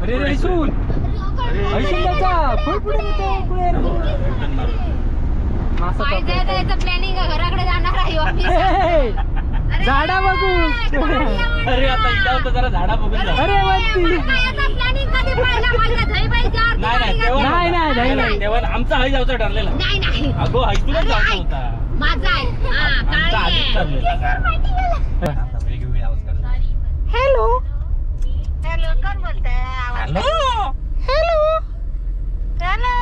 अरे ऐसून प्लॅनिंग घराकडे जाणार आहे झाडा बघू. अरे आता इथं होतं जरा झाडा बघून जा. अरे प्लॅनिंग कधी नाही तेव्हा आमचा हळी जायचं ठरलेला. नाही नाही अगो हळीतूनच जायचं होता. माझा आहे आमचा आधीच ठरलेला. हॅलो हॅलो कोण बोलताय? हॅलो हेलो हॅलो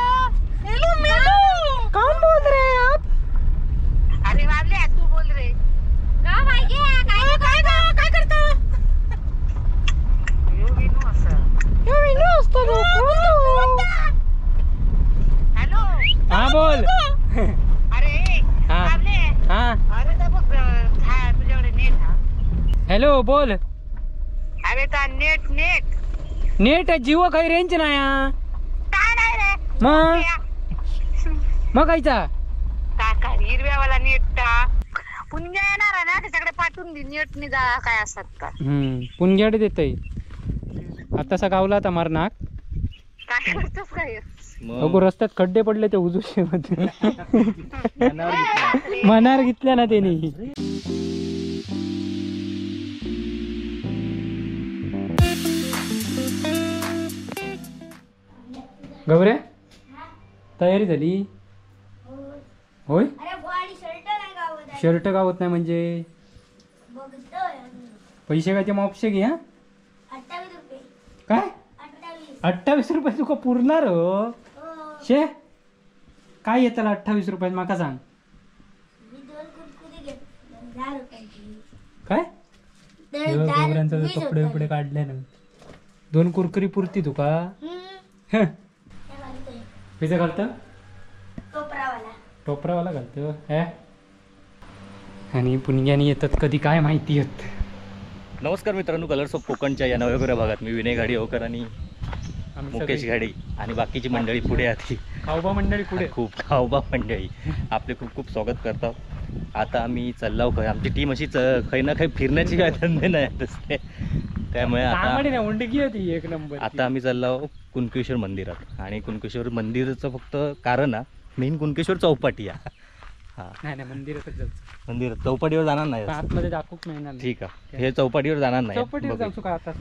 हेलो मेनू कौन बोल रहे हैं आप? अरे वाले तू बोल रे का माहिती काय करतो? यो मेनू असतो हॅलो हाँ बोल. अरे हाँ हाँ अरे बघ तुझ्याकडे नेट हा. हॅलो बोल. अरे ता नेट नेट जिओ काही रेंज नाही काय नाही रे मग कायचा काका हिरव्यावाला नेट पुण्या येणार आहे ना त्याच्याकडे पाठवून दे नेट नि जा काय असतात का पुणग्याडे देतय आता तसा गावला आता मारनाक काय करतोस काय अगो रस्त्यात खड्डे पडले ते उजूशे मनार घेतल्या ना त्यांनी. गौरे तयारी झाली होय? शर्ट गावत नाही म्हणजे पैसे काय ते मापशे घे. काय 28 रुपये तुका पुरणार हो शे? काय येताला 28 रुपयात माका सांग. काय गौऱ्यांचा कपडे बिपडे काढले ना 2 कुरकुरी पुरती तुका? पिझ्झा घालत टोपरावाला घालतो हे. आणि पुण्यानी येतात कधी काय माहिती येत. नमस्कार मित्रांनो, कलर्स ऑफ कोकणच्या या नव्या भागात मी विनय घाडी होकर आणि मुकेश घाडी आणि बाकीची मंडळी पुढे आली. खाऊबा मंडळी पुढे खूप खाऊबा मंडळी आपले खूप खूप स्वागत करतात. आता आम्ही चाललो खय आमची टीम अशी काही ना काही फिरण्याची काय धंदे नाही असते त्यामुळे आता उंडकी होती एक नंबर. आता आम्ही चाललो कुणकेश्वर मंदिरात. आणि कुणकेश्वर मंदिराचं फक्त कारण मेन कुणकेश्वर चौपाटी नाही मंदिरातच जायचं. मंदिर चौपाटीवर जाणार नाही आतमध्ये दाखवूच नाही. ठीक आहे हे चौपाटीवर जाणार नाही. आता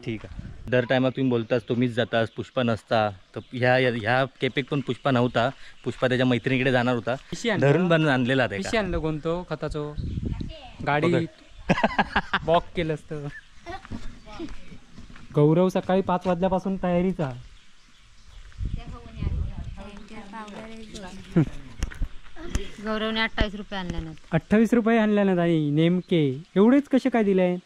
ठीक आहे. दर टायमात तुम्ही बोलतास तुम्हीच जातास पुष्पा नसता तर ह्या केपेक पण पुष्पा नव्हता. पुष्पा त्याच्या मैत्रिणीकडे जाणार होता. धरून बनून आणलेला पिशी आणलं कोणतो खताचो गाडी बॉक केलं असतं. गौरव सकाळी 5 वाजल्यापासून तयारीचा. गौरवने 28 रुपये आणले ना. 28 रुपये आणल्या ना ताई नेमके एवढेच कसे काय दिले?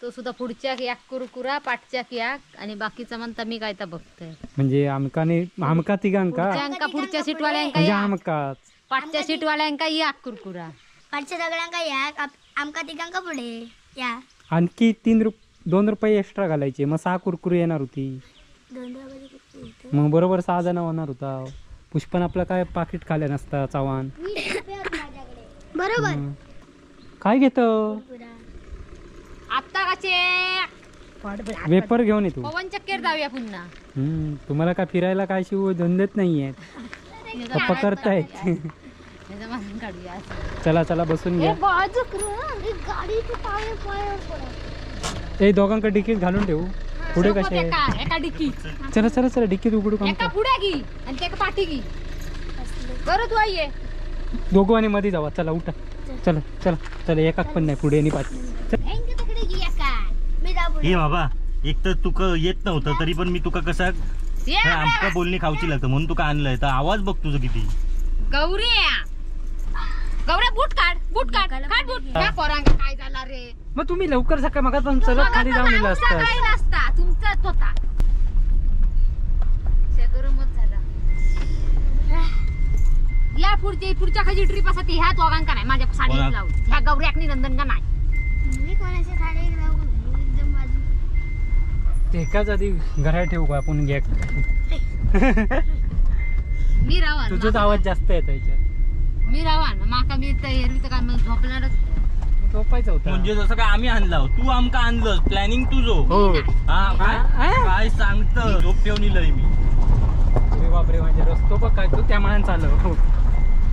तो सुद्धा पुढच्या याक कुरकुरा पाठच्या याक आणि बाकीचा म्हणता मी काय तर बघतोय. म्हणजे आमका तिघांका पुढच्या सीटवाल्यांका म्हणजे आमकाच पाठच्या सीटवाल्यांका याक कुरकुरा पाठच्या सगळ्यांका याक आमका तिघांका पुढे या. आणखी 2 रुपये एक्स्ट्रा घालायचे मग 6 कुरकुरी येणार होती. 2 रुपये मग बरोबर 6 जण होणार होता. पुष्पन आपलं काय पाकिट खाल्ल्या नसता चव्हाण बरोबर. काय घेत आता कसे वेपर घेऊन येतो. पवन चक्कर जाऊया पुन्हा. तुम्हाला काय फिरायला काय शिव धंदेच नाहीये पकडतायत. चला चला बसून घ्या. ए दोघांकडे डिकीत घालून ठेवू पुढे कसे एका डिकी. चला चला चला डिकीत उघडू काम. एका पुढे की आणि एका पाठी की बरं तू ये दोघं आणि मध्ये जावा. चला उठा चला चला चला एकाक पण नाही पुढे आणि पाठी. हे बाबा एक तर तुका येत नव्हतं तरी पण मी तुका कसा आमका बोलणी खाऊची लागतं म्हणून तुका आणलंय. तर आवाज बघ तुझं किती. गौऱ्या बूट काढ बूट काय पोरांका काय झाला रे. मग तुम्ही लवकर सकाळ मग पण चलत खाली जाऊन येला असता तुमचाच होता. गरमच झाला. या पुढच्या खाली ट्रिप असा ह्या दोघांका नाही माझ्या साडी लावून ह्या गौऱ्याकनी नंदन का नाही. एकाच आधी घरात ठेवू का आपण घ्या. मी रावा तुझाच आवाज जास्त येतो याच्यात. मी रावा ना माका मी एरवी तर काय झोपणारच झोपायचं होतं. म्हणजे जसं काय आम्ही आणलं तू आमका आणलं प्लॅनिंग तुझो. हो. हा काय सांगत झोप ठेवून इलय मी. अरे बापरे म्हणजे रस्तो बघ काय तू त्या मानाने चालव. हो.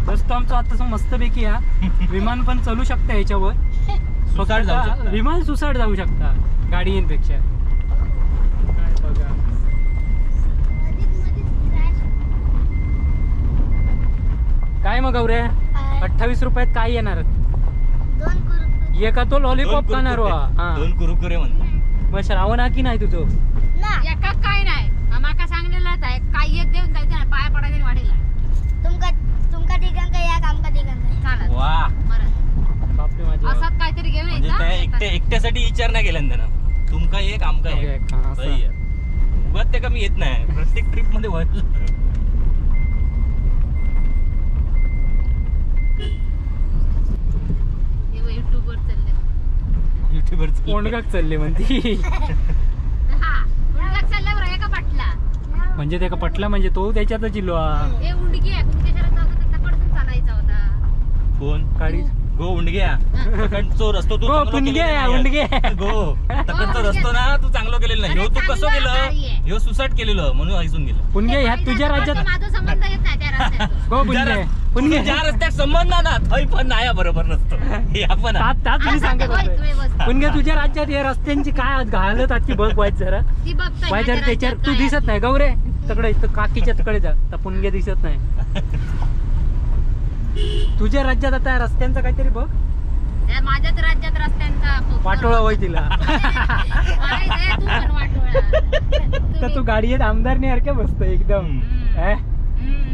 रस्तो आमचा आता मस्तपैकी हा विमान पण चालू शकता याच्यावर. सुसाट जाऊ शकता. विमान सुसाट जाऊ शकता गाडीपेक्षा. काय बघा काय मग गौरे 28 रुपयात काय येणार? 2 कुरकुरे. एका तो लॉलीपॉप खाणार वा. हा. 2 कुरकुरे म्हणतो. मग श्रावण हा की नाही तुझं? ना एका काय नाही माका सांगलेलंच आहे काय एक देऊन जायचं नाही पाया पडायचं वाढीला तुमका तिघांका याक आमका तिघांका चालत वा बरं बापरे माझे असाच काहीतरी घेऊन म्हणजे त्या एकट्यासाठी विचार नाही केला ना. तुमका एक आमका एक. हा, असं. सही आहे. उगाच ते कमी येत नाही प्रत्येक ट्रिप मध्ये व्हायचं. युट्यूबवर चालले युट्यूबर कोंडगाक चालले म्हणती. हा उंडगाक चालल्यावर एका पाटला म्हणजे ते का पटला म्हणजे तो त्याच्यातच इलो हा. हे उंडगी आहे कुठे शहरात जाऊ त्याच्याकडून चालायचा होता. कोण गाडी गो उंडग्या तकडचो रस्तो तू गो चांगलो पुणगे केलेला नाही. उंडगे. गो तकडचा रस्तो ना तू चांगलो केलेला नाही. ह्यो तू कसं केलं ह्यो सुसाट केलेलं म्हणून हैसून गेलं. पुणगे ह्या तुझ्या राज्यात माझा संबंध येत नाही त्या रस्त्याचा. गो पुणगे पुणगे ज्या रस्त्यात संबंध ना थंय पण नाही बरोबर नसतो. हे आपण त्यात मी सांगत होते पुणगे तुझ्या राज्यात या रस्त्यांची काय घालत आजची बघ वाईट जरा ती बघतोय वाईट माझ्या त्याच्यावर राज्यात तू काय दिसत नाही गौरे तकडे काकीच्या तिकडे जा तर पुणगे दिसत नाही. तुझ्या राज्यात आता रस्त्यांचं काहीतरी बघ त्या माझ्याच राज्यात रस्त्यांचा वाटोळा होय तिला. काय रे, तू पण वाटोळा. तर तू गाडीत आमदारने सारखे बसतो एकदम.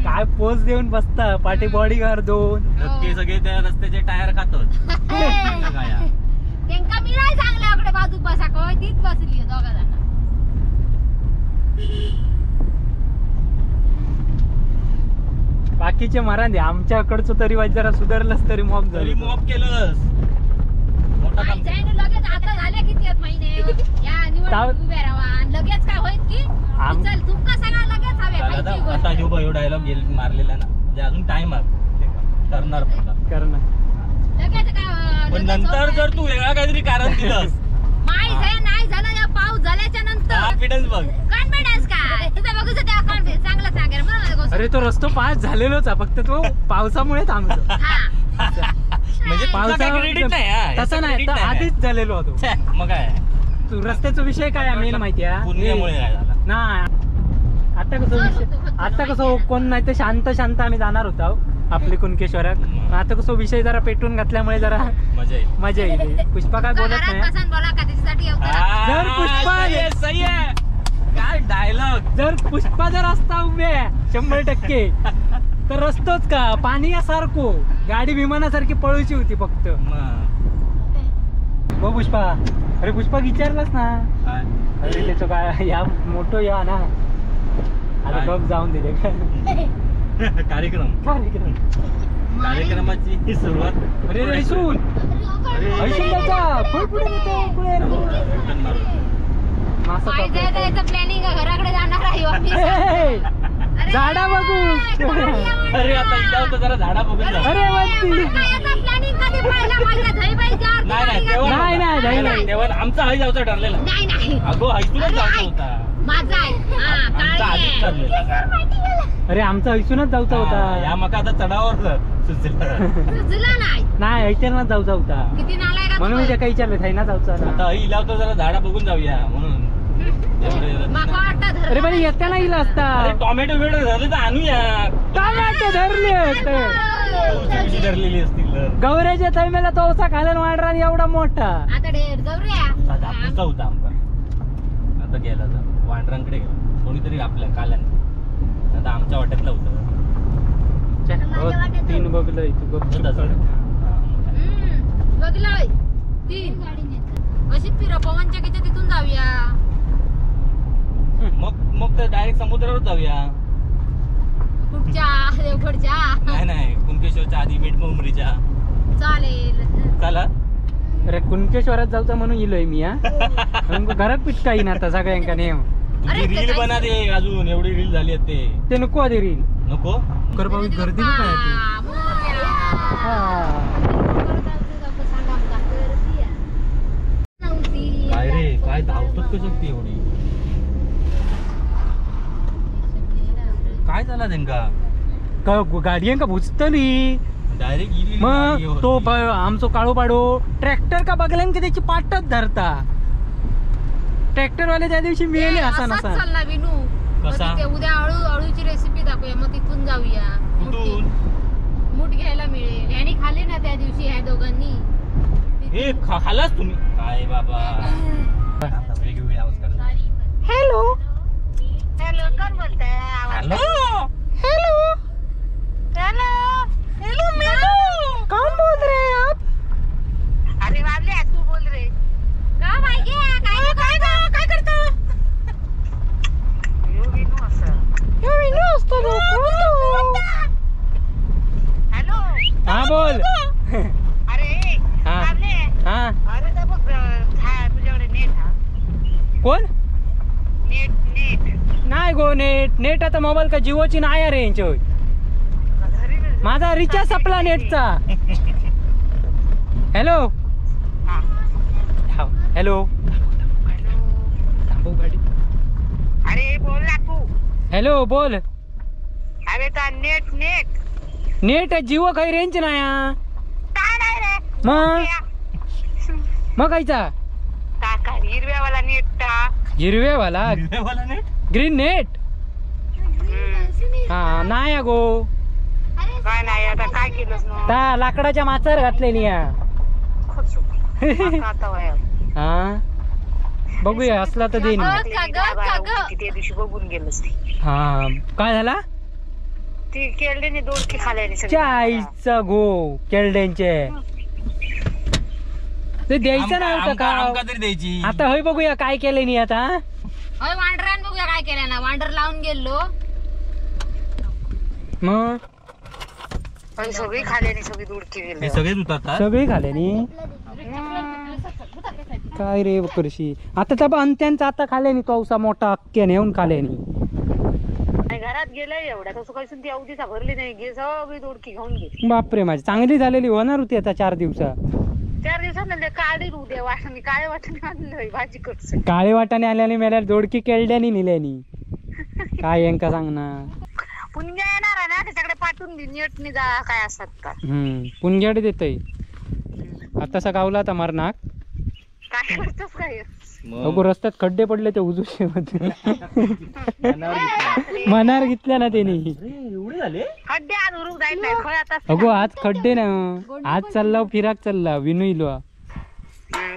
काय पोज देऊन बसता पाठी बॉडी गार्ड 2. नक्की सगळे त्या रस्त्याचे टायर खातात. काय त्यांका मी नाही सांगलं आपल्या बाजू बसा काय तीच बसली दोघा जण. बाकीचे मारांदे आमच्याकडचं तरी वाईट जरा सुधारलंच तरी मॉब तरी झालं. मॉप केलंस मोठा काम. लगेच आता झाले किती आहेत महिने या निवडणूक उभ्या राहा आणि लगेच काय होईल की चल तुमका सगळा लगेच हवे आता माहिती गोष्ट. आता ह्यो डायलॉग मारलेला ना म्हणजे अजून टाइम आहे करणार पुन्हा. करणं लगेच काय पण नंतर जर तू वेगळा काहीतरी कारण दिलंस नाही झालं या पाऊस झाल्याच्या नंतर कॉन्फिडन्स बघ. कॉन्फिडन्स काय तुझा बघू त्या कॉन्फिडन्स चांगलं सांगेल म्हणून अरे तो रस्तो पास झालेलोच आहे फक्त तो पावसामुळे थांबतो. म्हणजे क्रेडिट नाही हा. तसं याचं नाही credit तर आधीच झालेलो होतो. छे, मग काय तू रस्त्याचा विषय काय मेन माहिती आहे पुण्यामुळे काय झाला. नाही आता कसं विषय आता कसं कोण नाही तर शांत आम्ही जाणार होतो आपली कुणकेश्वरात. आता कसं विषय जरा पेटून घातल्यामुळे जरा मजा येईल. मजा येईल. पुष्पा काय बोलत नाही. बोला का त्याच्यासाठी येऊ जर पुष्पा सही आहे, सही आहे. काय डायलॉग. जर पुष्पा जर असता उभे 100% तर रस्तोच का पाणी सारखो गाडी विमानासारखी पळूची होती फक्त. हो पुष्पा अरे पुष्पा विचारलास ना अरे त्याचं काय या मोठं या ना आता काय? गप जाऊन दिले कार्यक्रम कार्यक्रमाची सुरुवात. अरे रे ऐसून पुढे नेतो पुढे रिटर्न मारून. मासा पकडतो. जायचं प्लॅनिंग घराकडे जाणार आहे ऑफिस. हे, झाडा बघू अरे आता इथं होतं जरा झाडा बघून जाऊ. अरे वरती प्लॅनिंग कधी पाहिला माझ्या धैबाईच्या नाही तेव्हा नाही, नव्हतं. नाही, नाही, तेव्हा आमचा हाय जायचा ठरलेला. नाही अगो हैसूनच जायचा होता. माझा आहे आमचा आधीच ठरलेला. अरे आमचा ऐसूनच जाऊचा या होता. मका आता चढावर सुचला. सुचला नाही नाही ऐच्यानाच जाऊचा होता किती नालाय का म्हणून मी त्या काही विचारलं थायना जाऊचा आता ना. ही लावतो जरा झाडा बघून जाऊया म्हणून. माका वाटतं अरे पण येताना येईल असता अरे टोमॅटो बिटो झाले तर आणूया. टमाटे धरले तुळशी धरलेली असतील तर. गौऱ्याच्या थैमेला तोसा खालन वाढरा आणि एवढा मोठा. आता जाऊया आता आपूचा होता आमचा. आता गेला तर वांढरांकडे गेला कोणीतरी आपल्या काल्याने. आता आमच्या वाट्यातला होता. हो, 3 बघलं तू होता झाड. बघलोय तीन अशी फिरा पवन चक्कीच्या तिथून जाऊया. मग तर डायरेक्ट समुद्रावर जाऊया. कुठच्या देवगडच्या नाही कुणकेश्वरच्या आधी मिठमुंबरीच्या. चालेल चला अरे कुणकेश्वरात जाऊचा म्हणून इलोय मी हा. घरात पिटका येईन आता सगळ्यांका नेम. तुझी रील बना दे अजून एवढी रील झाली आहे ते नको आधी रील नको. गर्दी काय ती. हा काय धावतात कसं ती एवढी काय झाला त्यांका गाडी का भुजतली डायरेक्ट मग तो आमचो काळो पाडो ट्रॅक्टर का बघल्यान की त्याची पाटच धरता ट्रॅक्टर वाले त्या दिवशी मिळाले असा असाच नसा चालला विनू कसा? मग ते उद्या अळूची रेसिपी दाखवूया मग तिथून जाऊया कुठून मूठ घ्यायला मिळेल आणि खाली ना त्या दिवशी ह्या दोघांनी हे खालाच तुम्ही काय बाबा आता वेगवेगळे आवाज करा हॅलो हॅलो कोण बोलताय आवाज हॅलो हॅलो हॅलो हेलो मेलो कौन बोल रहे हैं आप अरे वाले तू बोल रे काय करता यो विनू असं हे विनू असतो तो कोण तो हॅलो हा बोल अरे हा. वाले हा अरे ते बघ तुझ्याकडे नेट हा कोण नेट नेट नाही गो नेट आता मोबाईल का जिओची नाही आहे रेंज होय घरी मिळेल. माझा रिचार्ज संपला नेटचा हॅलो हा. हॅलो थांबव गाडी अरे बोल ना तू हॅलो बोल अरे ता नेट नेट नेट जिओ काही रेंज नाही हा. काय नाही रे मग कायचा टाका हिरव्यावाला नेट टाक हिरव्यावाला हिरव्यावाला नेट ग्रीन नेट हा नाही गो काय नाही आता काय केलंस ना ता लाकडाच्या माचार घातलेली या आता वया. हा बघूया असला तर देईन मग. ती त्या दिवशी बघून गेलंस ती हा काय झाला ती केळल्याने दोडकी खाल्याने सगळी. चायचा गो केळड्यांचे ते द्यायचं नव्हतं का आमका तरी द्यायची आता होय बघूया काय केलंय नी आता होय वांडरान बघूया काय केलं ना वांडर लावून गेलो मग पण सगळी खाल्याने सगळी दोडकी गेली हे सगळेच उतरतात सगळी खाले नी काय रे करशी आता त्या अंत्यांचा आता खाले नी तो मोठा अक्क्या नेऊन खाले नी आणि घरात गेलंय एवढ्या तसं काही ती अवधीचा भरली नाही गे सगळी दोडकी घेऊन गेली बापरे माझी चांगली झालेली होणार होती आता 4 दिवसात 4 दिवसात म्हणजे काढी उद्या वाटणी काळे वाटणी आणलं भाजी करतो काळे वाटाने आल्याने मेल्या दोडकी केळड्यानी नेल्यानी काय यांका सांगणार पुण्या येणार आहे ना त्याच्याकडे पाठवून दे नेटने जा काय असतात का पुणग्याडे देतय आता तसा गावला आता मरणाक काय करतोस काय अगो रस्त्यात खड्डे पडले ते उजूशे मनार घेतल्या ना त्यांनी एवढे झाले खड्डे आज उरूक जायचं नाही खळ आता अगो आज खड्डे ना आज चालला फिराक चालला विनुईलो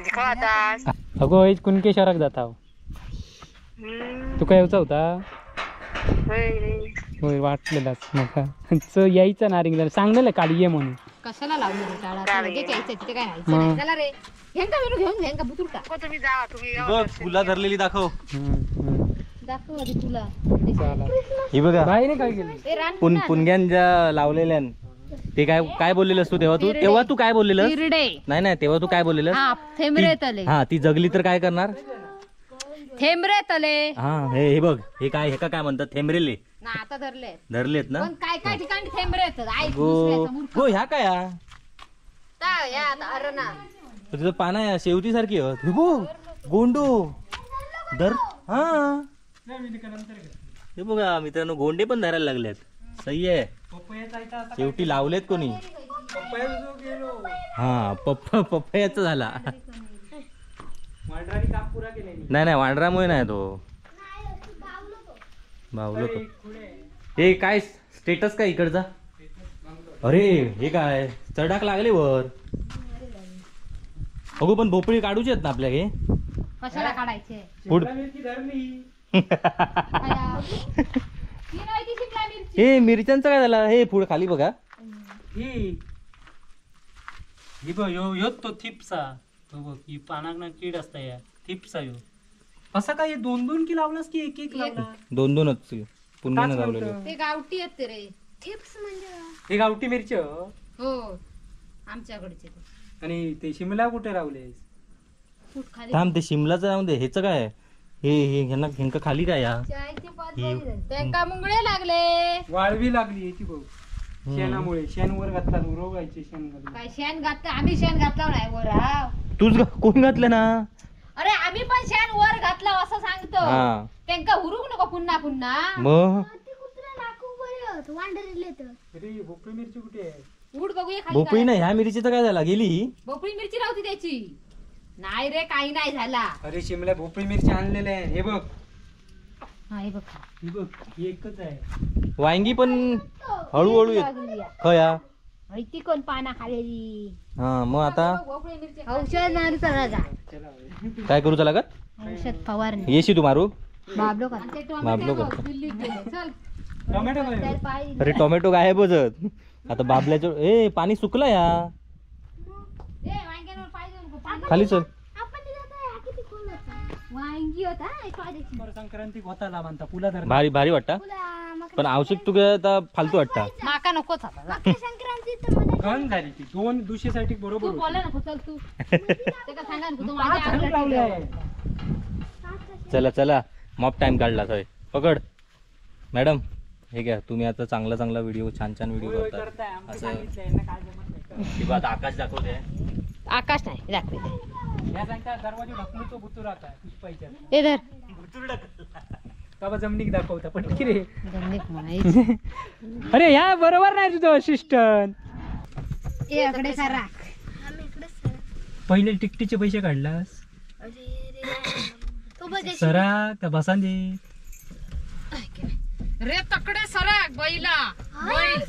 खळ आता अगो हेच कुणकेश्वराक जाता तुका येऊचा होता होय वाटलेलाच मग यायचं नारिंग सांगलेलं काल ये म्हणून कशाला लावलं रे टाळा काय लगेच यायचं तिथे काय मग. नाही चला रे हेंका विनू घेऊन हेंका बुतुरटा तुम्ही जावा तुम्ही बघ फुला धरलेली दाखव दाखव आधी तुला ही बघा बाईने काय केलं ए रान पुणग्यान ज्या लावलेल्या ते काय काय बोललेलंस तू तेव्हा तू काय बोललेलं हिरडे नाही तेव्हा तू काय बोललेलं हा थेंबरे तले हा ती जगली तर काय करणार थेंबरे तले हा हे बघ हे काय हे काय म्हणतात थेंबरेले ना आता धरले धरलेत ना पण काय काय ठिकाणी थेंबरे येतात ऐक गो दुसऱ्याचा मूर्ख गो ह्या काय हा? ता या आता अरणा तुझं पाना आहे शेवटी सारखी गोंडू दर हा हे बघा मित्रांनो गोंडे पण धरायला लागलेत सही आहे शेवटी लावलेत कोणी हा पप्पयाचा झाला नाही वांडरामुळे नाही तो बावलो तो हे काय स्टेटस काय इकडचा अरे हे काय चढाक लागले वर अगो पण भोपळी काढूची आहेत ना आपल्या हे कशाला काढायचे पुढ शिमला मिरची हे मिरच्यांचं काय झालं हे पुढे खाली बघा ही बघ यो तो थिपसा तो बघ ही पानाक ना कीड असता या थिपसा यो असा काय 2-2 की लावलास की एक लावला 2-2च पुण्याने लावलेलं ते गावठी आहेत ते रे थिप्स म्हणजे हे गावठी मिरची हो. हो आमच्याकडचे ते. आणि ते शिमला कुठे रावलेस फूट खाली थांब ते शिमलाचं राहून दे ह्याचं काय हे ह्यांका खाली काय या चायचे पाच बाई त्यांका मुंगळे लागले वाळवी लागली याची बघ शेणामुळे शेण वर घातला उरवायचे शेण घालून काय शेण घातलं आम्ही शेण घातलं नाही वर हा तूच कोण घातलं ना अरे आम्ही पण शेण वर घातला असं सांगतो हा त्यांका हुरूक नको पुन्हा पुन्हा मग अरे भोपळी मिरची कुठे आहे? उड बघूया खाली भोपळी काय. नाही ह्या मिरचीचं काय झाला गेली भोपळी मिरची नव्हती त्याची नाही रे काही नाही झाला अरे शिमला भोपळी मिरची आणलेले आहे. हे बघ हा हे बघ ही बघ ही एकच आहे. वांगी पण हळूहळू येत खया ती कोण पाना खालेली हा मग आता औषध मारू चला काय करूच लागत औषध फवारणी येशी तू मारू बाबलो बाबलो करतो. चल टोमॅटो काय? अरे टोमॅटो काय आहे बसत आता बाबल्याचं ए पाणी सुकलं या खाली चल वांगी होता मकर संक्रांती होताला म्हणता पुला धर. भारी भारी वाटता पण औषध तुका आता फालतू वाटता माका नकोच आता गंज झाली ती दोन दुसरीसाठी तू बरोबर बोला नको चल तू ते का सांगा नको तू माझ्या होती. लावले अंगात आहे. चला चला मॉप टाइम काढला होय पकड मॅडम हे घ्या तुम्ही आता चांगला चांगला व्हिडिओ छान छान व्हिडिओ होय, करता करताय. आमचं असं सांगितलंय ना, काय जमत नाही का? किंवा आता आकाश दाखवते आकाश नाही दाखवे या सांगता दरवाजा ढकलून तो बुतूर आता पुष्पाईच्या ते धर बाबा जमनीक दाखवता पण की रे गंधीक म्हणायची अरे ह्या बरोबर नाही तुझं असिस्टंट. इकडे सारा पहिले तिकटीचे पैसे काढलास तो बघ सरा का बसांदे रे तकडे सरक बैला बैल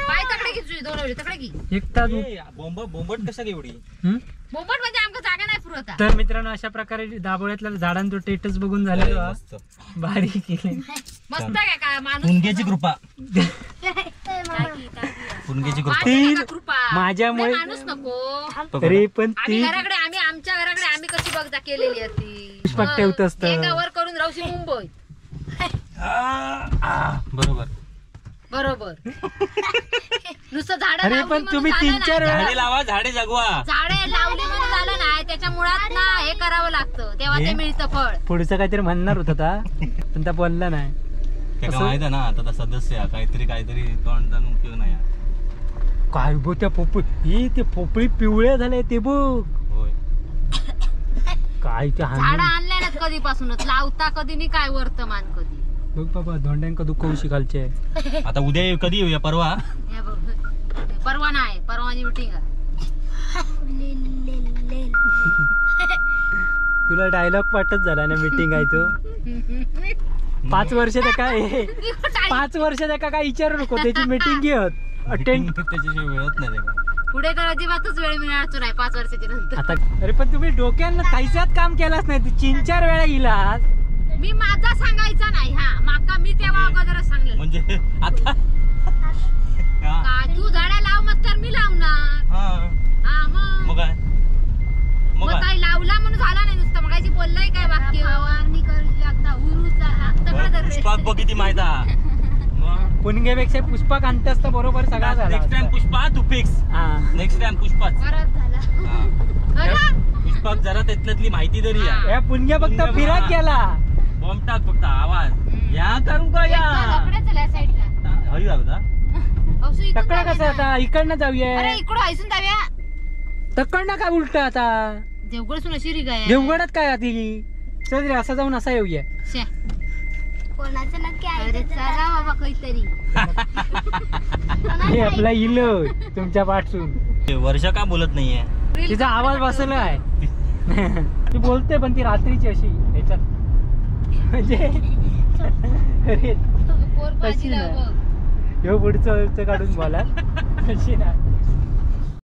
पाय तकडे घे दोन तकडे घे एक तास बोंबट कशा एवढी हम्म? बोंबट म्हणजे आमका जागा नाही पुरवता तर मित्रांनो अशा प्रकारे दाबोळ्यातल्या झाडांचं टेटस बघून झालेलो हा. मस्त भारी केले. मस्त काय का माणूस पुणग्याची कृपा पुणग्याची कृपा माझी नका कृपा माझ्यामुळे लय माणूस नको तरी पण आम्ही ती घराकडे आमच्या घराकडे आम्ही कशी बघता केलेली असती पुष्पाक ठेवत असतं. एकावर करून राहशी मुंबईत बरोबर बरोबर नुसतं झाड अरे पण तुम्ही 3-4 वेळा झाडे लावा झाडे जगवा झाडे लावली म्हणून झालं नाही त्याच्या मुळात ना हे करावं लागतं तेव्हा ते हे? मिळतं फळ पुढचं काहीतरी म्हणणार होता ता, पण त्या बोलला नाही. काय माहित आहे ना आता सदस्य काहीतरी तोंड जाणून किंवा नाही काय बो त्या पोपळी ही ते पोपळी पिवळे झाले ते बघ होय काय ते झाडं हाणून आणल्या नाहीत कधीपासूनच लावता कधी नाही काय वर्तमान कधी बघ बाबा धोंड्यांका दुखवशी खालचे आता उद्या कधी येऊया परवा हे बघ. परवा नाही परवाची मिटिंग तुला डायलॉग पाठच झाला ना मीटिंग आहे तो 5 वर्ष त्या काय 5 वर्ष त्या काय विचारू नको त्याची मीटिंग घेत अटेंड. त्याच्याशिवाय वेळच नाही का पुढे तर अजिबातच वेळ मिळायचो नाही 5 वर्षाच्या नंतर आता अरे पण तुम्ही डोक्यानं काहीच काम केलाच नाही 3-4 वेळा गेलास. मी माझा सांगायचा नाही हा माका मी तेव्हा अगोदरच सांगलं म्हणजे आता हा, काय तू झाडा लाव मग तर मी लावणार हा. हा मग मग काय मग मग काय काय लावला म्हणून झाला नाही नुसतं मग कायची बोललाय काय वाक्य फवारणी करू लागता उरूचा पुष्पाक बघ किती माहित पुणगेपेक्षा पुष्पा आणते असतं बरोबर सगळा झाला नेक्स्ट टाइम असता. पुष्पा तू फिक्स हा नेक्स्ट टाइम पुष्पाच परत झाला पुष्पाक जरा त्यातली माहिती तरी या या पुणग्या फक्त पुणग्या फिराक बघा. गेला बॉम्ब टाक फक्त आवाज या करू का या हळू दादा तकडा कसं आता इकडनं अरे जाऊया इकडं हैसून जाऊया तकडनं काय उलट आता देवगड सुना शिरी काय देवगडात काय आधी चल रे असं जाऊन असा येऊया कोणाचं नक्की अरे चला बाबा काहीतरी हे आपला इलो तुमच्या पाठसून वर्ष का बोलत नाहीये तिचा आवाज बसला आहे ती बोलते पण ती रात्रीची अशी ह्याच्यात म्हणजे अरे पोर तशी पाजीला नाही. बघ ह्यो पुढचं काढून बोला अशी ना